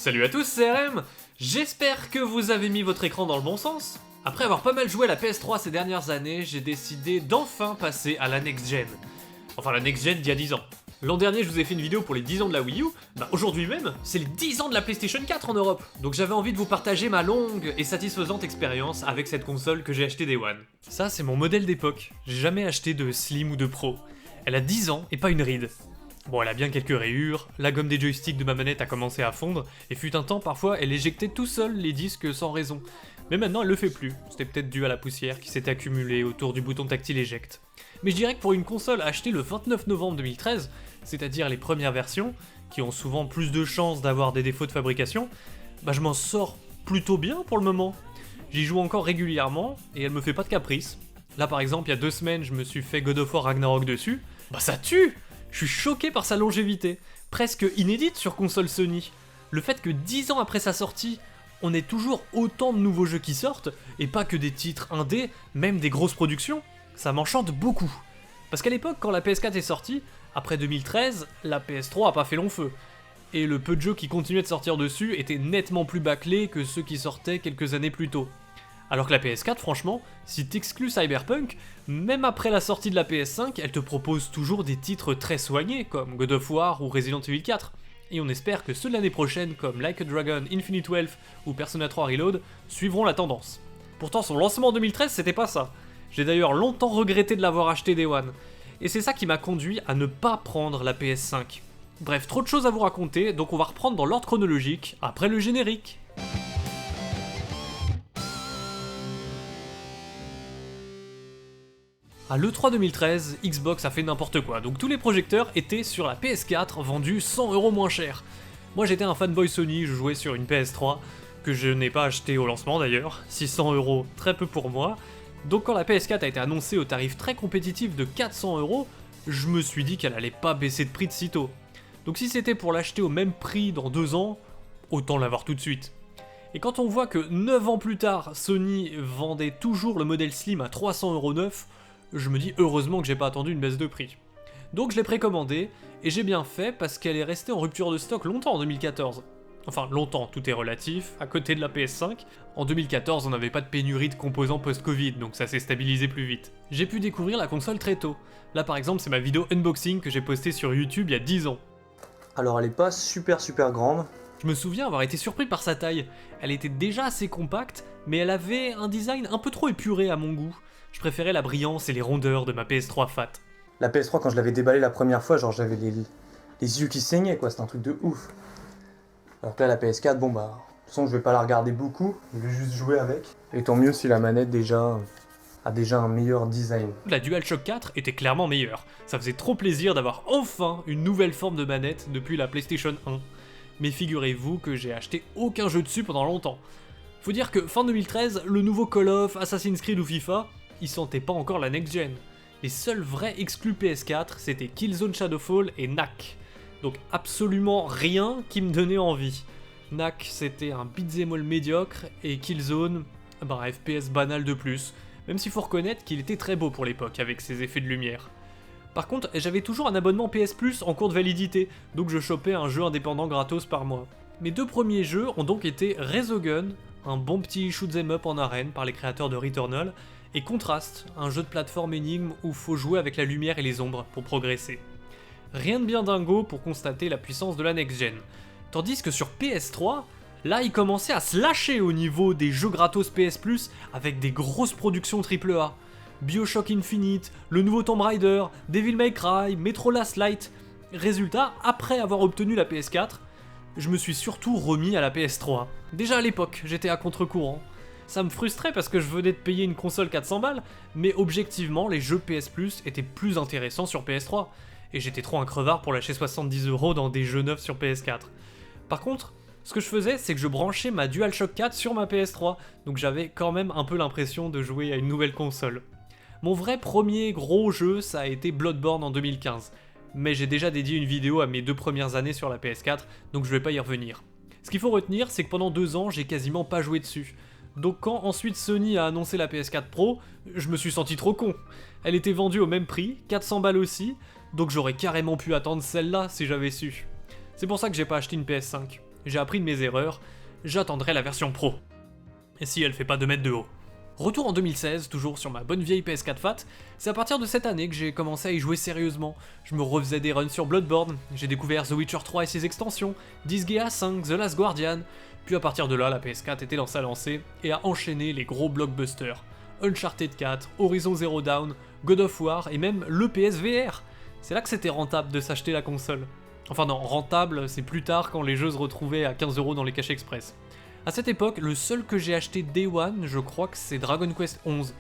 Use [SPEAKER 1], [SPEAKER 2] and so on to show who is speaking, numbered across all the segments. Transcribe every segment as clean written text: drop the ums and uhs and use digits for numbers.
[SPEAKER 1] Salut à tous, c'est RM. J'espère que vous avez mis votre écran dans le bon sens. Après avoir pas mal joué à la PS3 ces dernières années, j'ai décidé d'enfin passer à la next-gen. Enfin la next-gen d'il y a 10 ans. L'an dernier, je vous ai fait une vidéo pour les 10 ans de la Wii U, aujourd'hui même, c'est les 10 ans de la PlayStation 4 en Europe. Donc j'avais envie de vous partager ma longue et satisfaisante expérience avec cette console que j'ai achetée Day One. Ça, c'est mon modèle d'époque. J'ai jamais acheté de Slim ou de Pro. Elle a 10 ans et pas une ride. Bon, elle a bien quelques rayures, la gomme des joysticks de ma manette a commencé à fondre, et fut un temps, parfois, elle éjectait tout seul les disques sans raison. Mais maintenant, elle le fait plus. C'était peut-être dû à la poussière qui s'était accumulée autour du bouton tactile éjecte. Mais je dirais que pour une console achetée le 29 novembre 2013, c'est-à-dire les premières versions, qui ont souvent plus de chances d'avoir des défauts de fabrication, je m'en sors plutôt bien pour le moment. J'y joue encore régulièrement, et elle me fait pas de caprice. Là par exemple, il y a 2 semaines, je me suis fait God of War Ragnarok dessus. Ça tue! Je suis choqué par sa longévité, presque inédite sur console Sony. Le fait que 10 ans après sa sortie, on ait toujours autant de nouveaux jeux qui sortent, et pas que des titres indés, même des grosses productions, ça m'enchante beaucoup. Parce qu'à l'époque, quand la PS4 est sortie, après 2013, la PS3 a pas fait long feu. Et le peu de jeux qui continuaient de sortir dessus étaient nettement plus bâclés que ceux qui sortaient quelques années plus tôt. Alors que la PS4, franchement, si t'exclus Cyberpunk, même après la sortie de la PS5, elle te propose toujours des titres très soignés, comme God of War ou Resident Evil 4. Et on espère que ceux de l'année prochaine, comme Like a Dragon, Infinite Wealth ou Persona 3 Reload, suivront la tendance. Pourtant, son lancement en 2013, c'était pas ça. J'ai d'ailleurs longtemps regretté de l'avoir acheté Day One. Et c'est ça qui m'a conduit à ne pas prendre la PS5. Bref, trop de choses à vous raconter, donc on va reprendre dans l'ordre chronologique, après le générique. À l'E3 2013, Xbox a fait n'importe quoi, donc tous les projecteurs étaient sur la PS4 vendus 100€ moins cher. Moi j'étais un fanboy Sony, je jouais sur une PS3, que je n'ai pas acheté au lancement d'ailleurs, 600€, très peu pour moi. Donc quand la PS4 a été annoncée au tarif très compétitif de 400€, je me suis dit qu'elle allait pas baisser de prix de sitôt. Donc si c'était pour l'acheter au même prix dans 2 ans, autant l'avoir tout de suite. Et quand on voit que 9 ans plus tard, Sony vendait toujours le modèle Slim à 300€ neuf, je me dis heureusement que j'ai pas attendu une baisse de prix. Donc je l'ai précommandée, et j'ai bien fait parce qu'elle est restée en rupture de stock longtemps en 2014. Enfin longtemps, tout est relatif, à côté de la PS5. En 2014 on n'avait pas de pénurie de composants post-Covid, donc ça s'est stabilisé plus vite. J'ai pu découvrir la console très tôt. Là par exemple c'est ma vidéo unboxing que j'ai postée sur YouTube il y a 10 ans.
[SPEAKER 2] Alors elle est pas super grande.
[SPEAKER 1] Je me souviens avoir été surpris par sa taille. Elle était déjà assez compacte, mais elle avait un design un peu trop épuré à mon goût. Je préférais la brillance et les rondeurs de ma PS3 Fat.
[SPEAKER 2] La PS3 quand je l'avais déballée la première fois, genre j'avais les yeux qui saignaient quoi, c'était un truc de ouf. Alors que là la PS4, de toute façon je vais pas la regarder beaucoup, je vais juste jouer avec. Et tant mieux si la manette a déjà un meilleur design.
[SPEAKER 1] La DualShock 4 était clairement meilleure. Ça faisait trop plaisir d'avoir enfin une nouvelle forme de manette depuis la PlayStation 1. Mais figurez-vous que j'ai acheté aucun jeu dessus pendant longtemps. Faut dire que fin 2013, le nouveau Call of, Assassin's Creed ou FIFA, ils sentaient pas encore la next-gen. Les seuls vrais exclus PS4, c'était Killzone Shadowfall et Knack. Donc absolument rien qui me donnait envie. Knack, c'était un beat'em all médiocre, et Killzone, un FPS banal de plus, même s'il faut reconnaître qu'il était très beau pour l'époque, avec ses effets de lumière. Par contre, j'avais toujours un abonnement PS Plus en cours de validité, donc je chopais un jeu indépendant gratos par mois. Mes 2 premiers jeux ont donc été Resogun, un bon petit shoot'em up en arène par les créateurs de Returnal, et Contrast, un jeu de plateforme énigme où faut jouer avec la lumière et les ombres pour progresser. Rien de bien dingo pour constater la puissance de la next-gen. Tandis que sur PS3, là il commençait à se lâcher au niveau des jeux gratos PS Plus avec des grosses productions AAA. BioShock Infinite, le nouveau Tomb Raider, Devil May Cry, Metro Last Light. Résultat, après avoir obtenu la PS4, je me suis surtout remis à la PS3. Déjà à l'époque, j'étais à contre-courant. Ça me frustrait parce que je venais de payer une console 400 balles, mais objectivement, les jeux PS Plus étaient plus intéressants sur PS3, et j'étais trop un crevard pour lâcher 70€ dans des jeux neufs sur PS4. Par contre, ce que je faisais, c'est que je branchais ma DualShock 4 sur ma PS3, donc j'avais quand même un peu l'impression de jouer à une nouvelle console. Mon vrai premier gros jeu, ça a été Bloodborne en 2015, mais j'ai déjà dédié une vidéo à mes 2 premières années sur la PS4, donc je vais pas y revenir. Ce qu'il faut retenir, c'est que pendant 2 ans, j'ai quasiment pas joué dessus. Donc quand ensuite Sony a annoncé la PS4 Pro, je me suis senti trop con. Elle était vendue au même prix, 400 balles aussi, donc j'aurais carrément pu attendre celle-là si j'avais su. C'est pour ça que j'ai pas acheté une PS5. j'ai appris de mes erreurs, j'attendrai la version Pro. Et si elle fait pas 2 mètres de haut. Retour en 2016, toujours sur ma bonne vieille PS4 Fat, c'est à partir de cette année que j'ai commencé à y jouer sérieusement. Je me refaisais des runs sur Bloodborne, j'ai découvert The Witcher 3 et ses extensions, Disgaea 5, The Last Guardian, puis à partir de là, la PS4 était dans sa lancée et a enchaîné les gros blockbusters. Uncharted 4, Horizon Zero Dawn, God of War et même le PSVR. C'est là que c'était rentable de s'acheter la console. Enfin non, rentable, c'est plus tard quand les jeux se retrouvaient à 15€ dans les cachets express. A cette époque, le seul que j'ai acheté Day One, je crois que c'est Dragon Quest 11,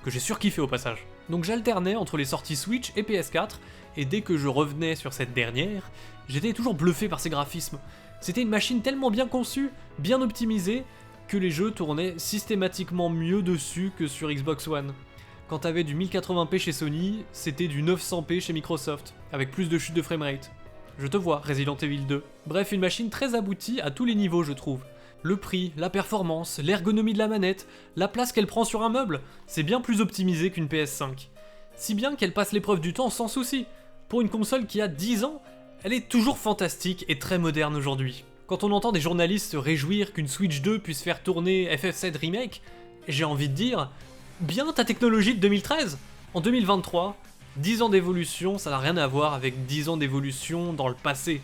[SPEAKER 1] que j'ai surkiffé au passage. Donc j'alternais entre les sorties Switch et PS4, et dès que je revenais sur cette dernière, j'étais toujours bluffé par ses graphismes. C'était une machine tellement bien conçue, bien optimisée, que les jeux tournaient systématiquement mieux dessus que sur Xbox One. Quand t'avais du 1080p chez Sony, c'était du 900p chez Microsoft, avec plus de chute de framerate. Je te vois, Resident Evil 2. Bref, une machine très aboutie à tous les niveaux, je trouve. Le prix, la performance, l'ergonomie de la manette, la place qu'elle prend sur un meuble, c'est bien plus optimisé qu'une PS5. Si bien qu'elle passe l'épreuve du temps sans souci. Pour une console qui a 10 ans, elle est toujours fantastique et très moderne aujourd'hui. Quand on entend des journalistes se réjouir qu'une Switch 2 puisse faire tourner FF7 Remake, j'ai envie de dire, bien ta technologie de 2013. En 2023, 10 ans d'évolution, ça n'a rien à voir avec 10 ans d'évolution dans le passé.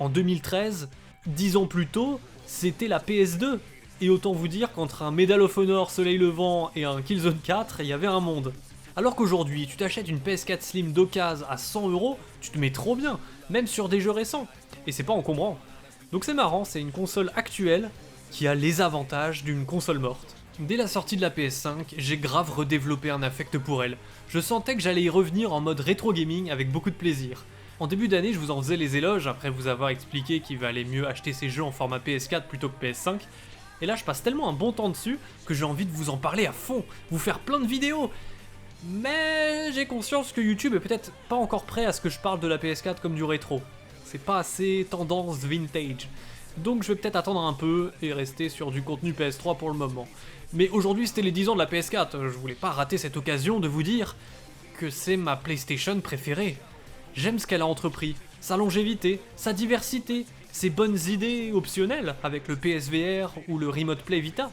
[SPEAKER 1] En 2013, 10 ans plus tôt, c'était la PS2, et autant vous dire qu'entre un Medal of Honor Soleil Levant et un Killzone 4, il y avait un monde. Alors qu'aujourd'hui, tu t'achètes une PS4 Slim d'occasion à 100€, tu te mets trop bien, même sur des jeux récents, et c'est pas encombrant. Donc c'est marrant, c'est une console actuelle qui a les avantages d'une console morte. Dès la sortie de la PS5, j'ai grave redéveloppé un affect pour elle. Je sentais que j'allais y revenir en mode rétro gaming avec beaucoup de plaisir. En début d'année, je vous en faisais les éloges après vous avoir expliqué qu'il valait mieux acheter ces jeux en format PS4 plutôt que PS5. Et là, je passe tellement un bon temps dessus que j'ai envie de vous en parler à fond, vous faire plein de vidéos. Mais j'ai conscience que YouTube est peut-être pas encore prêt à ce que je parle de la PS4 comme du rétro. C'est pas assez tendance vintage. Donc je vais peut-être attendre un peu et rester sur du contenu PS3 pour le moment. Mais aujourd'hui, c'était les 10 ans de la PS4, je voulais pas rater cette occasion de vous dire que c'est ma PlayStation préférée. J'aime ce qu'elle a entrepris, sa longévité, sa diversité, ses bonnes idées optionnelles avec le PSVR ou le Remote Play Vita,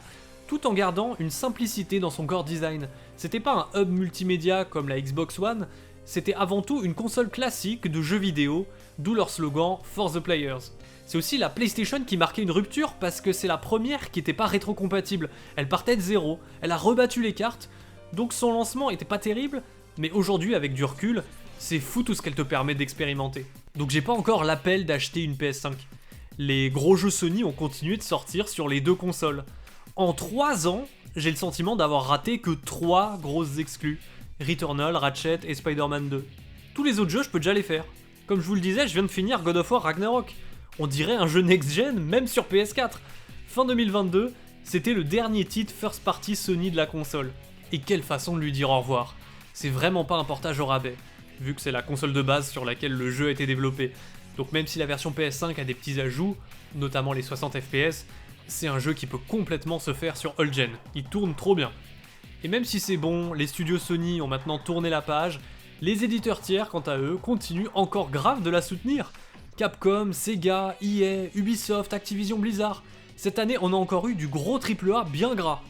[SPEAKER 1] tout en gardant une simplicité dans son core design. C'était pas un hub multimédia comme la Xbox One, c'était avant tout une console classique de jeux vidéo, d'où leur slogan For the Players. C'est aussi la PlayStation qui marquait une rupture parce que c'est la première qui était pas rétro-compatible. Elle partait de zéro, elle a rebattu les cartes, donc son lancement était pas terrible, mais aujourd'hui avec du recul, c'est fou tout ce qu'elle te permet d'expérimenter. Donc j'ai pas encore l'appel d'acheter une PS5. Les gros jeux Sony ont continué de sortir sur les deux consoles. En 3 ans, j'ai le sentiment d'avoir raté que 3 grosses exclus. Returnal, Ratchet et Spider-Man 2. Tous les autres jeux, je peux déjà les faire. Comme je vous le disais, je viens de finir God of War Ragnarok. On dirait un jeu next-gen, même sur PS4. Fin 2022, c'était le dernier titre first party Sony de la console. Et quelle façon de lui dire au revoir. C'est vraiment pas un portage au rabais, vu que c'est la console de base sur laquelle le jeu a été développé. Donc même si la version PS5 a des petits ajouts, notamment les 60 FPS, c'est un jeu qui peut complètement se faire sur all gen. Il tourne trop bien. Et même si c'est bon, les studios Sony ont maintenant tourné la page, les éditeurs tiers, quant à eux, continuent encore grave de la soutenir. Capcom, Sega, EA, Ubisoft, Activision Blizzard. Cette année, on a encore eu du gros AAA bien gras.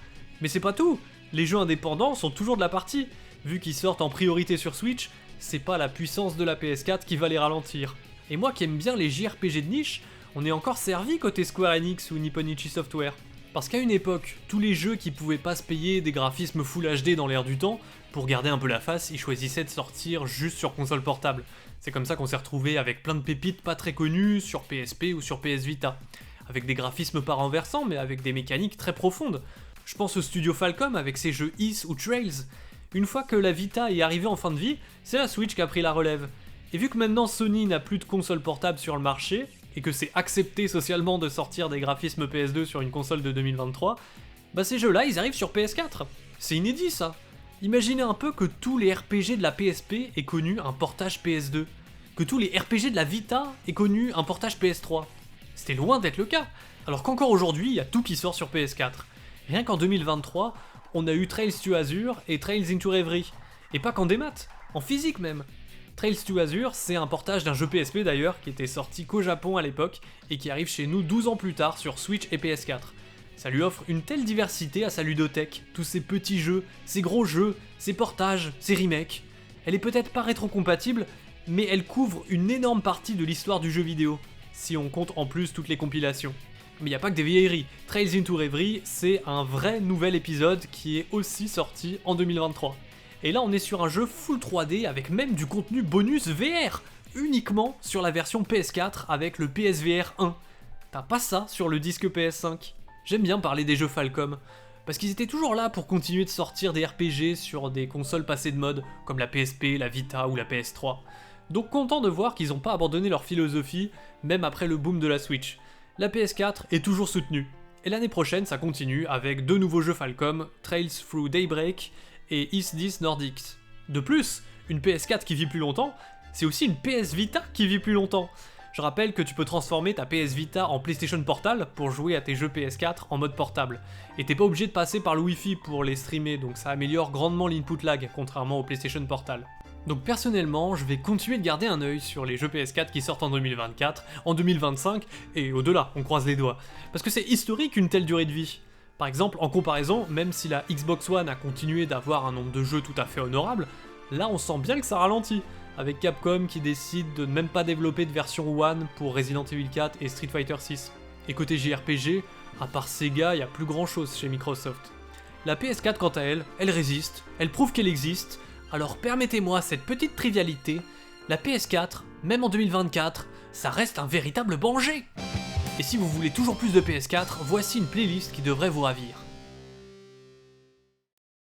[SPEAKER 1] Mais c'est pas tout, les jeux indépendants sont toujours de la partie. Vu qu'ils sortent en priorité sur Switch, c'est pas la puissance de la PS4 qui va les ralentir. Et moi qui aime bien les JRPG de niche, on est encore servi côté Square Enix ou Nipponichi Software. Parce qu'à une époque, tous les jeux qui pouvaient pas se payer des graphismes Full HD dans l'air du temps, pour garder un peu la face, ils choisissaient de sortir juste sur console portable. C'est comme ça qu'on s'est retrouvé avec plein de pépites pas très connues sur PSP ou sur PS Vita. Avec des graphismes pas renversants, mais avec des mécaniques très profondes. Je pense au studio Falcom avec ses jeux Ys ou Trails. Une fois que la Vita est arrivée en fin de vie, c'est la Switch qui a pris la relève. Et vu que maintenant Sony n'a plus de console portable sur le marché, et que c'est accepté socialement de sortir des graphismes PS2 sur une console de 2023, bah ces jeux-là, ils arrivent sur PS4. C'est inédit ça. Imaginez un peu que tous les RPG de la PSP aient connu un portage PS2. Que tous les RPG de la Vita aient connu un portage PS3. C'était loin d'être le cas. Alors qu'encore aujourd'hui, il y a tout qui sort sur PS4. Rien qu'en 2023, on a eu Trails to Azure et Trails into Reverie. Et pas qu'en démat, en physique même. Trails to Azure, c'est un portage d'un jeu PSP d'ailleurs, qui était sorti qu'au Japon à l'époque, et qui arrive chez nous 12 ans plus tard sur Switch et PS4. Ça lui offre une telle diversité à sa ludothèque, tous ces petits jeux, ces gros jeux, ces portages, ces remakes. Elle est peut-être pas rétro-compatible, mais elle couvre une énorme partie de l'histoire du jeu vidéo, si on compte en plus toutes les compilations. Mais il n'y a pas que des vieilleries, Trails into Reverie, c'est un vrai nouvel épisode qui est aussi sorti en 2023. Et là on est sur un jeu full 3D avec même du contenu bonus VR, uniquement sur la version PS4 avec le PSVR 1. T'as pas ça sur le disque PS5. J'aime bien parler des jeux Falcom, parce qu'ils étaient toujours là pour continuer de sortir des RPG sur des consoles passées de mode, comme la PSP, la Vita ou la PS3. Donc content de voir qu'ils n'ont pas abandonné leur philosophie, même après le boom de la Switch. La PS4 est toujours soutenue. Et l'année prochaine, ça continue avec 2 nouveaux jeux Falcom, Trails Through Daybreak et Is This Nordics. De plus, une PS4 qui vit plus longtemps, c'est aussi une PS Vita qui vit plus longtemps. Je rappelle que tu peux transformer ta PS Vita en PlayStation Portal pour jouer à tes jeux PS4 en mode portable. Et t'es pas obligé de passer par le Wi-Fi pour les streamer, donc ça améliore grandement l'input lag, contrairement au PlayStation Portal. Donc personnellement, je vais continuer de garder un œil sur les jeux PS4 qui sortent en 2024, en 2025, et au-delà, on croise les doigts. Parce que c'est historique une telle durée de vie. Par exemple, en comparaison, même si la Xbox One a continué d'avoir un nombre de jeux tout à fait honorable, là on sent bien que ça ralentit, avec Capcom qui décide de ne même pas développer de version One pour Resident Evil 4 et Street Fighter 6. Et côté JRPG, à part Sega, y a plus grand chose chez Microsoft. La PS4 quant à elle, elle résiste, elle prouve qu'elle existe, alors permettez-moi cette petite trivialité, la PS4, même en 2024, ça reste un véritable danger. Et si vous voulez toujours plus de PS4, voici une playlist qui devrait vous ravir.